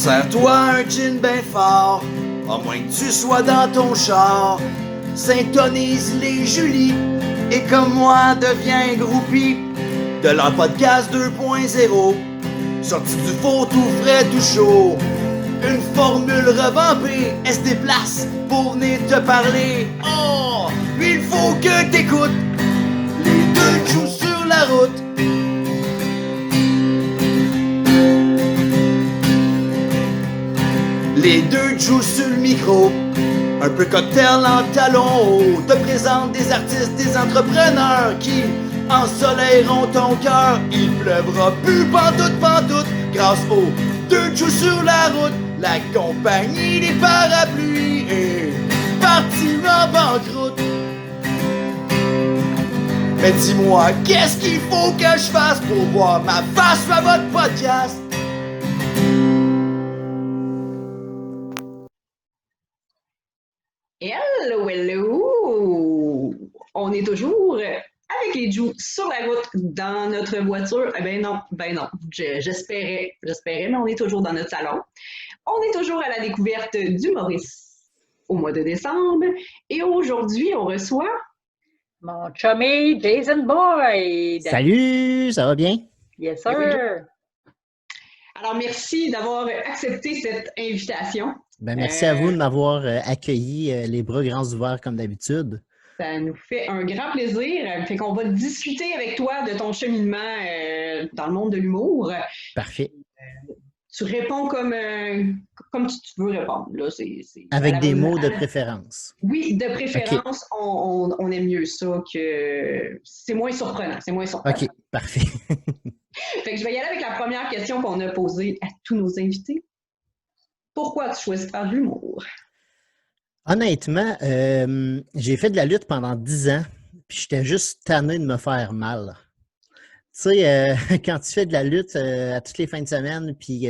Sers-toi un gin ben fort, à moins que tu sois dans ton char. Syntonise les Julie, et comme moi, deviens groupie de leur podcast 2.0. Sorti du four tout frais, tout chaud. Une formule revampée, elle se déplace pour venir te parler. Oh, il faut que t'écoutes. Les deux jouent sur la route. Les deux jouent sur le micro. Un peu cocktail en talons hauts. Te présente des artistes, des entrepreneurs qui ensoleilleront ton cœur. Il pleuvra plus pantoute, grâce aux deux joues sur la route. La compagnie des parapluies est partie en banqueroute. Mais dis-moi, qu'est-ce qu'il faut que je fasse pour voir ma face sur votre podcast? Hello, hello! On est toujours avec les joues sur la route dans notre voiture. Ben non. J'espérais, mais on est toujours dans notre salon. On est toujours à la découverte du Maurice au mois de décembre. Et aujourd'hui, on reçoit mon chummy Jason Boyd. Salut, ça va bien? Yes, sir. Alors, merci d'avoir accepté cette invitation. Ben, merci à vous de m'avoir accueilli les bras grands ouverts comme d'habitude. Ça nous fait un grand plaisir. Fait qu'on va discuter avec toi de ton cheminement dans le monde de l'humour. Parfait. Tu réponds comme tu veux répondre. Là, avec des mots de préférence. Oui, de préférence, okay. On aime mieux ça que c'est moins surprenant. OK, parfait. Fait que je vais y aller avec la première question qu'on a posée à tous nos invités. Pourquoi tu choisis de faire de l'humour? Honnêtement, j'ai fait de la lutte pendant 10 ans, puis j'étais juste tanné de me faire mal. Tu sais, quand tu fais de la lutte à toutes les fins de semaine, puis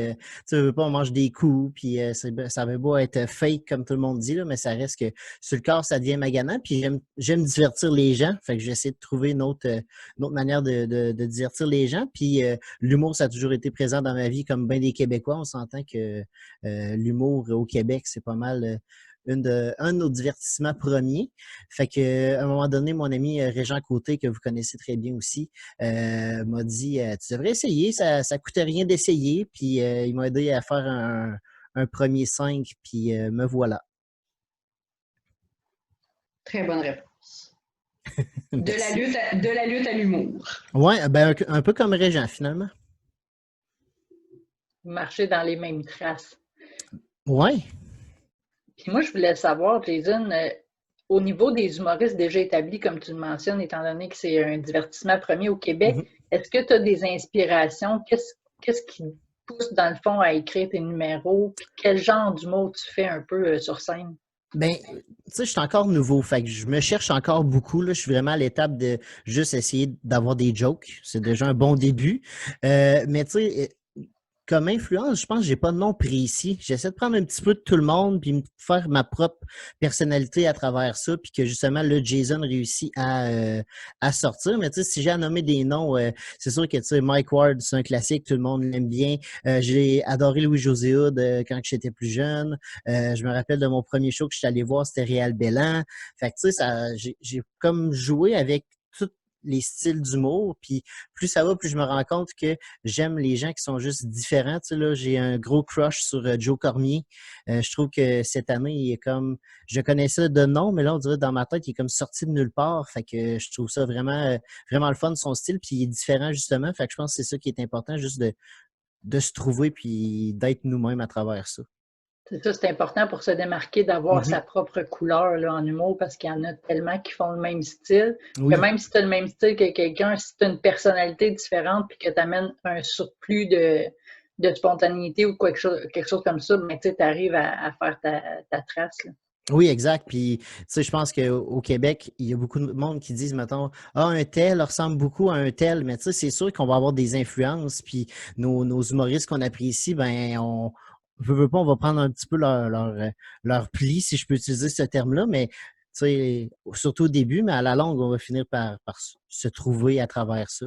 tu veux pas, on mange des coups, puis ça veut pas être fake comme tout le monde dit, là, mais ça reste que sur le corps, ça devient maganant, puis j'aime divertir les gens, fait que j'essaie de trouver une autre manière de divertir les gens, puis l'humour, ça a toujours été présent dans ma vie comme bien des Québécois. On s'entend que l'humour au Québec, c'est pas mal... un de nos divertissements premiers. Fait que à un moment donné, mon ami Régent Côté, que vous connaissez très bien aussi, m'a dit tu devrais essayer, ça coûte rien d'essayer. Puis il m'a aidé à faire un premier 5, puis me voilà. Très bonne réponse. de la lutte à l'humour. Oui, ben, un peu comme Régent, finalement. Vous marchez dans les mêmes traces. Oui. Puis moi, je voulais savoir, Jason, au niveau des humoristes déjà établis, comme tu le mentionnes, étant donné que c'est un divertissement premier au Québec, est-ce que tu as des inspirations? Qu'est-ce qui pousse, dans le fond, à écrire tes numéros? Puis quel genre d'humour tu fais un peu sur scène? Ben, tu sais, je suis encore nouveau, fait que je me cherche encore beaucoup, là. Je suis vraiment à l'étape de juste essayer d'avoir des jokes. C'est déjà un bon début. Mais tu sais... Comme influence, je pense que j'ai pas de nom précis. J'essaie de prendre un petit peu de tout le monde puis me faire ma propre personnalité à travers ça, puis que justement, là, Jason réussit à sortir. Mais tu sais, si j'ai à nommer des noms, c'est sûr que tu sais, Mike Ward, c'est un classique, tout le monde l'aime bien. J'ai adoré Louis-José Hood quand j'étais plus jeune. Je me rappelle de mon premier show que j'étais allé voir, c'était Réal Bellan. Fait que tu sais, j'ai comme joué avec tout les styles d'humour, puis plus ça va, plus je me rends compte que j'aime les gens qui sont juste différents. Tu sais, là, j'ai un gros crush sur Joe Cormier. Je trouve que cette année, il est comme... Je connaissais de nom, mais là, on dirait dans ma tête, il est comme sorti de nulle part. Fait que je trouve ça vraiment, vraiment le fun, son style, puis il est différent, justement. Fait que je pense que c'est ça qui est important, juste de se trouver puis d'être nous-mêmes à travers ça. C'est ça, c'est important pour se démarquer d'avoir sa propre couleur là, en humour parce qu'il y en a tellement qui font le même style. Oui. Que même si tu as le même style que quelqu'un, si tu as une personnalité différente puis que tu amènes un surplus de spontanéité ou quelque chose comme ça, ben, tu arrives à faire ta trace. Là. Oui, exact. Puis, tu sais, je pense qu'au Québec, il y a beaucoup de monde qui disent, mettons, un tel ressemble beaucoup à un tel, mais tu sais, c'est sûr qu'on va avoir des influences. Puis, nos humoristes qu'on apprécie, ben, on veut pas, on va prendre un petit peu leur pli, si je peux utiliser ce terme-là, mais tu sais, surtout au début, mais à la longue, on va finir par se trouver à travers ça.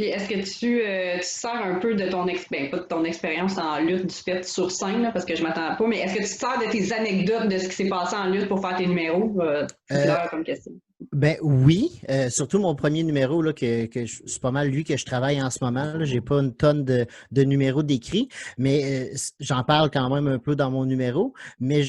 Puis est-ce que tu sers un peu de ton expérience, pas de ton expérience en lutte du fait sur scène, là, parce que je m'attends pas, mais est-ce que tu te sers de tes anecdotes de ce qui s'est passé en lutte pour faire tes numéros? C'est Euh, clair comme question. Ben oui, surtout mon premier numéro, là, c'est pas mal lui que je travaille en ce moment. Là. J'ai pas une tonne de numéros d'écrits, mais j'en parle quand même un peu dans mon numéro. Mais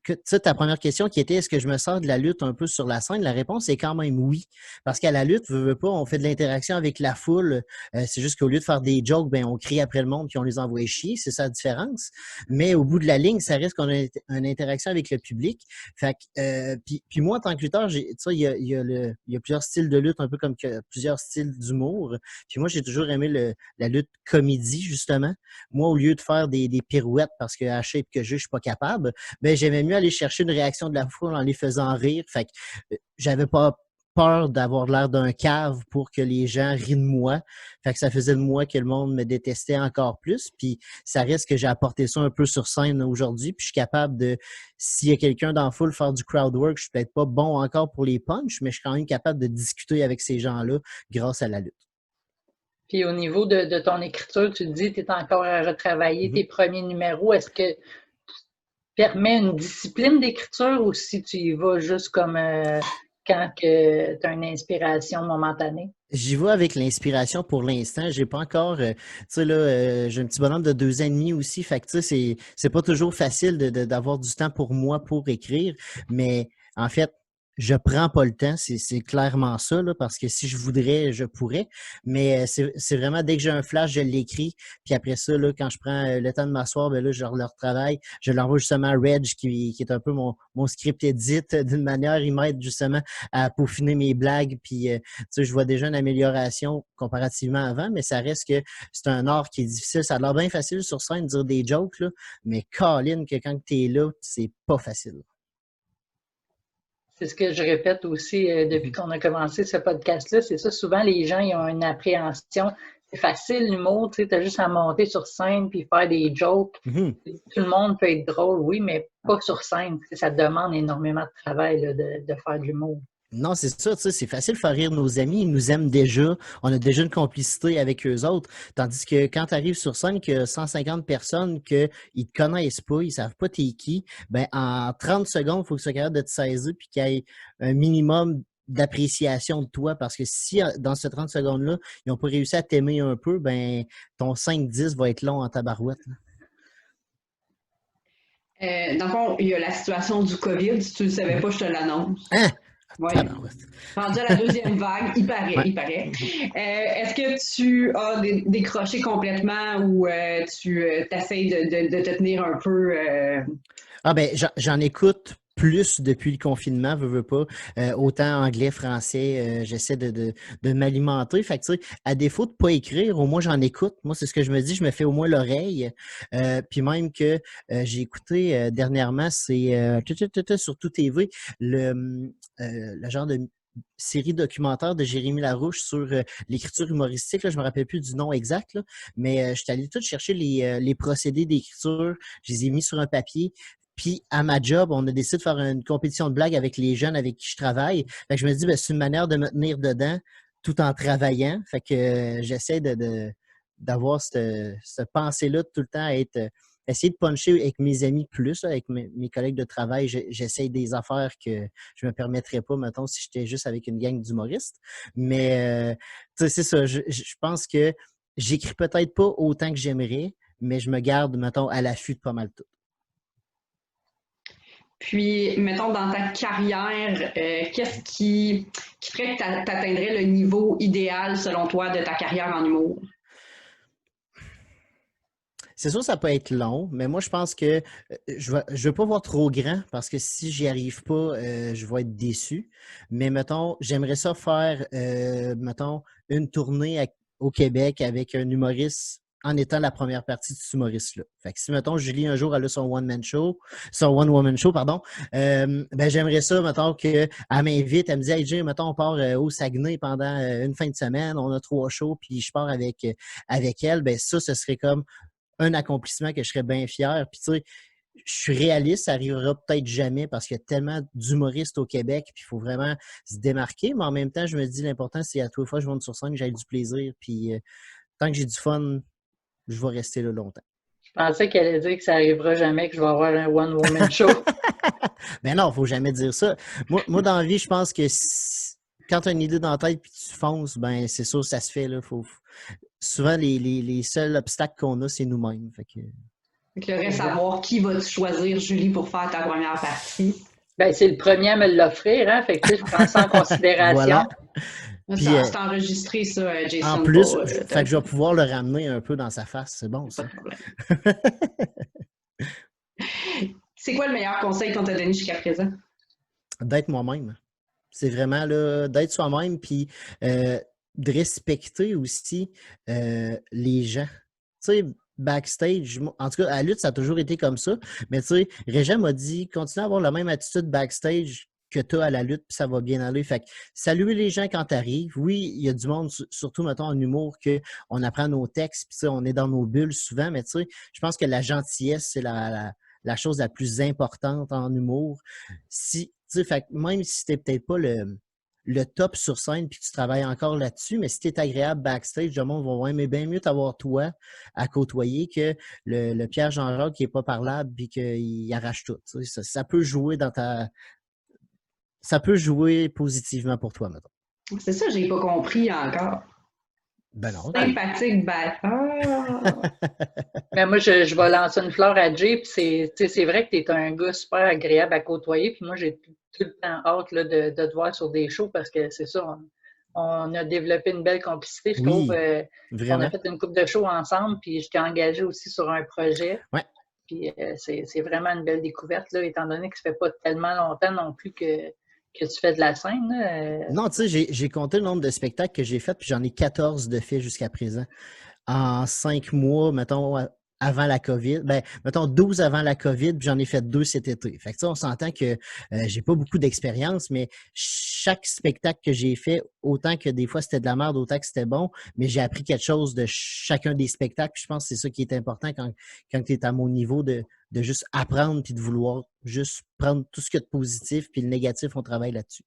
tu sais, ta première question qui était est-ce que je me sers de la lutte un peu sur la scène? La réponse est quand même oui. Parce qu'à la lutte, veux pas, on fait de l'interaction avec la foule. C'est juste qu'au lieu de faire des jokes, ben on crie après le monde puis on les envoie chier. C'est ça la différence. Mais au bout de la ligne, ça reste qu'on a une interaction avec le public. Fait que, puis moi, en tant que lutteur, tu sais, il y a plusieurs styles de lutte, un peu comme plusieurs styles d'humour. Puis moi, j'ai toujours aimé la lutte comédie, justement. Moi, au lieu de faire des pirouettes parce que à shape que je suis pas capable, ben j'aimais mieux aller chercher une réaction de la foule en les faisant rire. Fait que j'avais pas peur d'avoir l'air d'un cave pour que les gens rient de moi. Fait que ça faisait de moi que le monde me détestait encore plus. Puis ça reste que j'ai apporté ça un peu sur scène aujourd'hui. Puis je suis capable de, s'il y a quelqu'un dans la foule, faire du crowd work. Je suis peut-être pas bon encore pour les punchs, mais je suis quand même capable de discuter avec ces gens-là grâce à la lutte. Puis au niveau de ton écriture, tu te dis que tu es encore à retravailler tes premiers numéros. Est-ce que permet une discipline d'écriture ou si tu y vas juste comme quand tu as une inspiration momentanée? J'y vais avec l'inspiration pour l'instant. J'ai pas encore, tu sais là, j'ai un petit bonhomme de 2 ans et demi aussi, fait que tu sais, c'est pas toujours facile d'avoir du temps pour moi pour écrire, mais en fait, je prends pas le temps, c'est clairement ça là, parce que si je voudrais, je pourrais, mais c'est vraiment dès que j'ai un flash, je l'écris, puis après ça là, quand je prends le temps de m'asseoir, ben là, je leur travaille, je leur envoie justement à Reg qui est un peu mon script edit d'une manière, il m'aide justement à peaufiner mes blagues, puis tu sais, je vois déjà une amélioration comparativement avant, mais ça reste que c'est un art qui est difficile. Ça a l'air bien facile sur scène de dire des jokes, là, mais Colin, que quand tu es là, c'est pas facile. C'est ce que je répète aussi depuis qu'on a commencé ce podcast-là. C'est ça, souvent les gens ils ont une appréhension. C'est facile l'humour, tu sais, as juste à monter sur scène puis faire des jokes. Mhm. Tout le monde peut être drôle, oui, mais pas sur scène. Ça demande énormément de travail là, de faire de l'humour. Non, c'est ça, tu sais, c'est facile de faire rire nos amis, ils nous aiment déjà, on a déjà une complicité avec eux autres, tandis que quand tu arrives sur scène que 150 personnes qu'ils te connaissent pas, ils savent pas t'es qui, ben en 30 secondes, il faut que tu sois capable de te saisir puis qu'il y ait un minimum d'appréciation de toi, parce que si dans ces 30 secondes-là, ils n'ont pas réussi à t'aimer un peu, ben ton 5-10 va être long en tabarouette. Dans le fond, il y a la situation du COVID. Si tu ne le savais pas, je te l'annonce. Hein? Oui. Tabarouette. Rendu à la deuxième vague, il paraît, Ouais. il paraît. Est-ce que tu as décroché complètement ou tu essaies de te tenir un peu? Ah ben, j'en écoute plus depuis le confinement, veux pas. Autant anglais, français, j'essaie de m'alimenter. Fait que, tu sais, à défaut de pas écrire, au moins j'en écoute. Moi, c'est ce que je me dis, je me fais au moins l'oreille. Puis même que j'ai écouté dernièrement, c'est sur Tout TV, le genre de série documentaire de Jérémy Larouche sur l'écriture humoristique. Là, je me rappelle plus du nom exact, là, mais je suis allé tout chercher les procédés d'écriture. Je les ai mis sur un papier. Puis à ma job, on a décidé de faire une compétition de blagues avec les jeunes avec qui je travaille. Fait que je me dis, ben, c'est une manière de me tenir dedans tout en travaillant. Fait que j'essaie d'avoir cette pensée-là de tout le temps à être essayer de puncher avec mes amis plus, là, avec mes collègues de travail. J'essaie des affaires que je me permettrais pas, mettons, si j'étais juste avec une gang d'humoristes. Mais tu sais, c'est ça. Je pense que j'écris peut-être pas autant que j'aimerais, mais je me garde, mettons, à l'affût de pas mal tout. Puis, mettons, dans ta carrière, qu'est-ce qui ferait que tu atteindrais le niveau idéal, selon toi, de ta carrière en humour? C'est sûr, ça peut être long, mais moi, je pense que je veux pas voir trop grand parce que si j'y arrive pas, je vais être déçu. Mais mettons, j'aimerais ça faire, mettons, une tournée au Québec avec un humoriste en étant la première partie de cet humoriste-là. Fait que si, mettons, Julie, un jour, elle a son one-woman show, pardon, ben, j'aimerais ça, mettons, qu'elle m'invite, elle me dit, hey, Jay, mettons, on part au Saguenay pendant une fin de semaine, on a 3 shows, puis je pars avec elle, ben, ça, ce serait comme un accomplissement que je serais bien fier. Puis, tu sais, je suis réaliste, ça arrivera peut-être jamais parce qu'il y a tellement d'humoristes au Québec, puis il faut vraiment se démarquer. Mais en même temps, je me dis, l'important, c'est à tous les fois que je monte sur scène, que j'ai du plaisir. Puis tant que j'ai du fun, je vais rester là longtemps. Je pensais qu'elle allait dire que ça arrivera jamais, que je vais avoir un one-woman show. Ben non, il ne faut jamais dire ça. Moi, dans la vie, je pense que quand tu as une idée dans la tête et tu fonces, ben c'est sûr, ça se fait. Là. Souvent, les seuls obstacles qu'on a, c'est nous-mêmes. Fait que... Donc, il reste à voir qui va-tu choisir, Julie, pour faire ta première partie. Ben, c'est le premier à me l'offrir, hein? Fait que je prends ça en considération. Voilà. Puis, c'est enregistré, ça, Jason. En plus, fait que je vais pouvoir le ramener un peu dans sa face. C'est bon, ça. Pas de problème. C'est quoi le meilleur conseil qu'on t'a donné jusqu'à présent? D'être moi-même. C'est vraiment là, d'être soi-même, puis de respecter aussi les gens. Tu sais, backstage, en tout cas, à la lutte, ça a toujours été comme ça. Mais tu sais, Régent m'a dit, continue à avoir la même attitude backstage que tu as à la lutte, puis ça va bien aller. Fait que saluer les gens quand tu arrives. Oui, il y a du monde, surtout, mettons, en humour, qu'on apprend nos textes, puis on est dans nos bulles souvent, mais tu sais, je pense que la gentillesse, c'est la chose la plus importante en humour. Si, tu sais, fait que même si t'es peut-être pas le top sur scène puis que tu travailles encore là-dessus, mais si tu es agréable backstage, le monde va aimer bien mieux t'avoir toi à côtoyer que le Pierre Jean-Jacques qui n'est pas parlable puis qu'il arrache tout. Ça peut jouer ça peut jouer positivement pour toi, mettons. C'est ça, j'ai pas compris encore. Ben non. Sympathique batteur. Mais moi, je vais lancer une fleur à Jay, puis c'est vrai que tu es un gars super agréable à côtoyer, puis moi, j'ai tout le temps hâte là, de te voir sur des shows parce que c'est ça, on a développé une belle complicité. Je trouve on a fait une couple de shows ensemble, puis je t'ai engagé aussi sur un projet. Ouais. Puis c'est vraiment une belle découverte, là, étant donné que ça fait pas tellement longtemps non plus que tu fais de la scène. Non, tu sais, j'ai compté le nombre de spectacles que j'ai fait, puis j'en ai 14 de faits jusqu'à présent. En 5 mois, mettons, avant la COVID, mettons 12 avant la COVID, puis j'en ai fait 2 cet été. Fait que ça, on s'entend que j'ai pas beaucoup d'expérience, mais chaque spectacle que j'ai fait, autant que des fois c'était de la merde, autant que c'était bon, mais j'ai appris quelque chose de chacun des spectacles, puis je pense que c'est ça qui est important quand tu es à mon niveau de juste apprendre puis de vouloir juste prendre tout ce qu'il y a de positif, puis le négatif, on travaille là-dessus.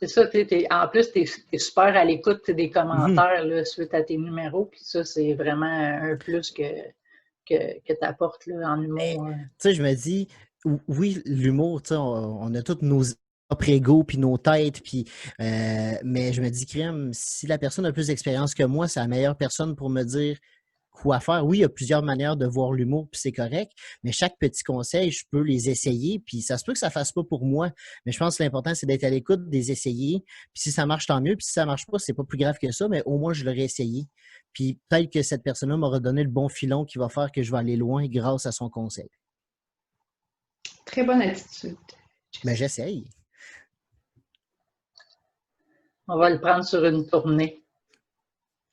C'est ça, en plus, tu es super à l'écoute des commentaires là, suite à tes numéros, puis ça, c'est vraiment un plus que tu apportes en humour. Tu sais, je me dis, oui, l'humour, tu sais, on a tous nos propres égos puis nos têtes, puis, mais je me dis, crème, si la personne a plus d'expérience que moi, c'est la meilleure personne pour me dire quoi faire. Oui, il y a plusieurs manières de voir l'humour, puis c'est correct, mais chaque petit conseil, je peux les essayer, puis ça se peut que ça ne fasse pas pour moi, mais je pense que l'important, c'est d'être à l'écoute, des essayer, puis si ça marche, tant mieux, puis si ça ne marche pas, c'est pas plus grave que ça, mais au moins, je l'aurais essayé. Puis peut-être que cette personne-là m'aura donné le bon filon qui va faire que je vais aller loin grâce à son conseil. Très bonne attitude. Ben, j'essaye. On va le prendre sur une tournée.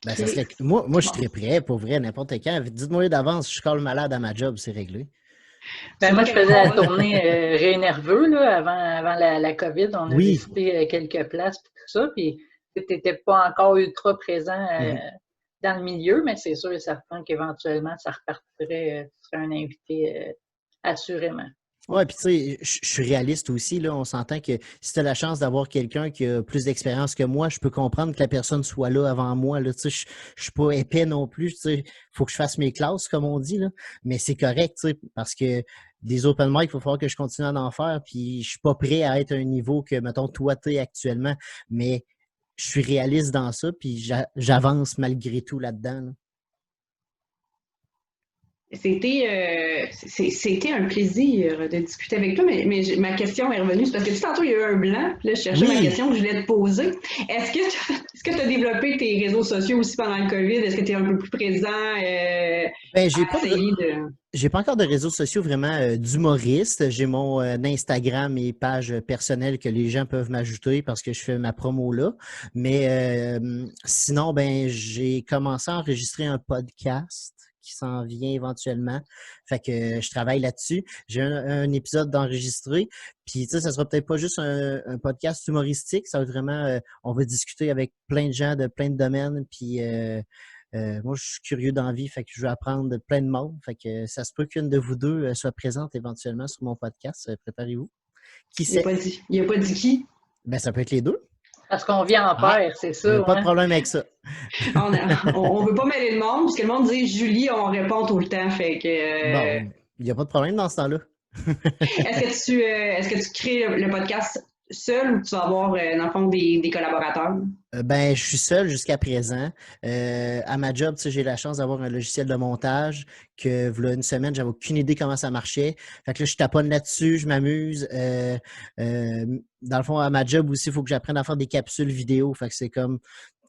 Ben, ça serait... Moi, je suis très prêt, pour vrai, n'importe quand. Dites-moi d'avance, je colle malade à ma job, c'est réglé. Ben, moi, je faisais la tournée Ré-Nerveux là, avant la COVID. On a visité quelques places et tout ça. Puis, tu n'étais pas encore ultra présent dans le milieu, mais c'est sûr et certain qu'éventuellement, ça repartirait. Tu serais un invité assurément. Oui, puis tu sais, je suis réaliste aussi, là. On s'entend que si tu as la chance d'avoir quelqu'un qui a plus d'expérience que moi, je peux comprendre que la personne soit là avant moi, là. Tu sais, je suis pas épais non plus, tu sais. Faut que je fasse mes classes, comme on dit, là. Mais c'est correct, tu sais, parce que des open mic, il faut falloir que je continue à en faire, puis je suis pas prêt à être à un niveau que, mettons, toi, tu es actuellement. Mais je suis réaliste dans ça, puis j'avance malgré tout là-dedans, là. C'était un plaisir de discuter avec toi, mais ma question est revenue. C'est parce que tantôt, il y a eu un blanc, puis là, je cherchais ma question que je voulais te poser. Est-ce que tu as développé tes réseaux sociaux aussi pendant le COVID? Est-ce que tu es un peu plus présent? J'ai pas encore de réseaux sociaux vraiment d'humoriste. J'ai mon Instagram et page personnelle que les gens peuvent m'ajouter parce que je fais ma promo là. Mais sinon, j'ai commencé à enregistrer un podcast qui s'en vient éventuellement. Fait que je travaille là-dessus. J'ai un épisode d'enregistré. Puis, tu sais, ça sera peut-être pas juste un podcast humoristique. Ça va être vraiment, on va discuter avec plein de gens de plein de domaines. Puis, Moi, je suis curieux d'envie, fait que je veux apprendre de plein de monde. Fait que ça se peut qu'une de vous deux soit présente éventuellement sur mon podcast. Préparez-vous. Qui Il n'a sait? pas dit. Il n'a pas dit qui. Ben, ça peut être les deux. Parce qu'on vient en paire, c'est Il n'y ça. a pas de hein? problème avec ça. On ne veut pas mêler le monde, parce que le monde dit Julie, on répond tout le temps. Fait que, Bon, il n'y a pas de problème dans ce temps-là. est-ce que tu crées le podcast seul ou tu vas avoir, dans le fond, des collaborateurs? Ben, je suis seul jusqu'à présent. À ma job, tu sais, j'ai la chance d'avoir un logiciel de montage que, voilà, une semaine, j'avais aucune idée comment ça marchait. Fait que là, je taponne là-dessus, je m'amuse. Dans le fond, à ma job aussi, il faut que j'apprenne à faire des capsules vidéo. Fait que c'est comme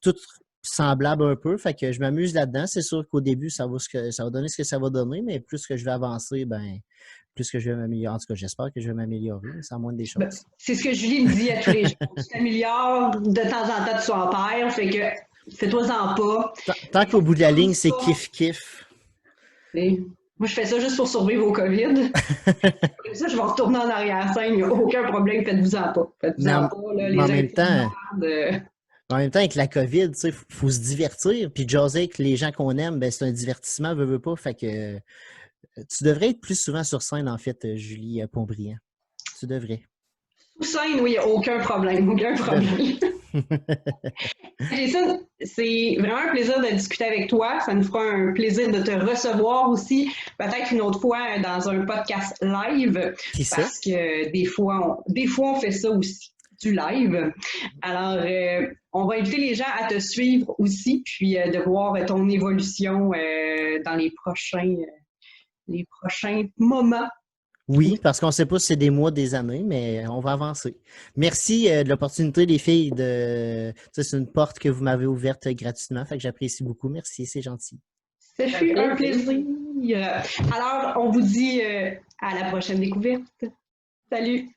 tout semblable un peu. Fait que je m'amuse là-dedans. C'est sûr qu'au début, ça va donner ce que ça va donner, mais plus que je vais avancer, ben, plus que je vais m'améliorer. En tout cas, j'espère que je vais m'améliorer, mais c'est la moindre des Ben, choses. c'est ce que Julie me dit à tous les jours. Tu t'améliores, de temps en temps, tu sois en paire. Fait que fais-toi-en pas. Tant qu'au bout de la ligne, c'est kiff-kiff. Et moi, je fais ça juste pour survivre au COVID. Comme ça, je vais retourner en arrière-scène. Il n'y a aucun problème. Faites-vous-en pas. Faites-vous-en pas. Là, les en même temps, de... En même temps, avec la COVID, tu sais, faut se divertir. Puis jaser avec les gens qu'on aime, ben, c'est un divertissement, veux pas. Fait que tu devrais être plus souvent sur scène, en fait, Julie Pontbriand. Tu devrais. Sous scène, oui, il n'y a aucun problème. Aucun problème. Jason, c'est vraiment un plaisir de discuter avec toi. Ça nous fera un plaisir de te recevoir aussi, peut-être une autre fois dans un podcast live. Qui sait? Parce que des fois, on fait ça aussi, du live. Alors, on va inviter les gens à te suivre aussi, puis de voir ton évolution dans les prochains moments. Oui, parce qu'on ne sait pas si c'est des mois, des années, mais on va avancer. Merci de l'opportunité, les filles. C'est une porte que vous m'avez ouverte gratuitement, fait que j'apprécie beaucoup. Merci, c'est gentil. Ça fut un plaisir. Alors, on vous dit à la prochaine découverte. Salut!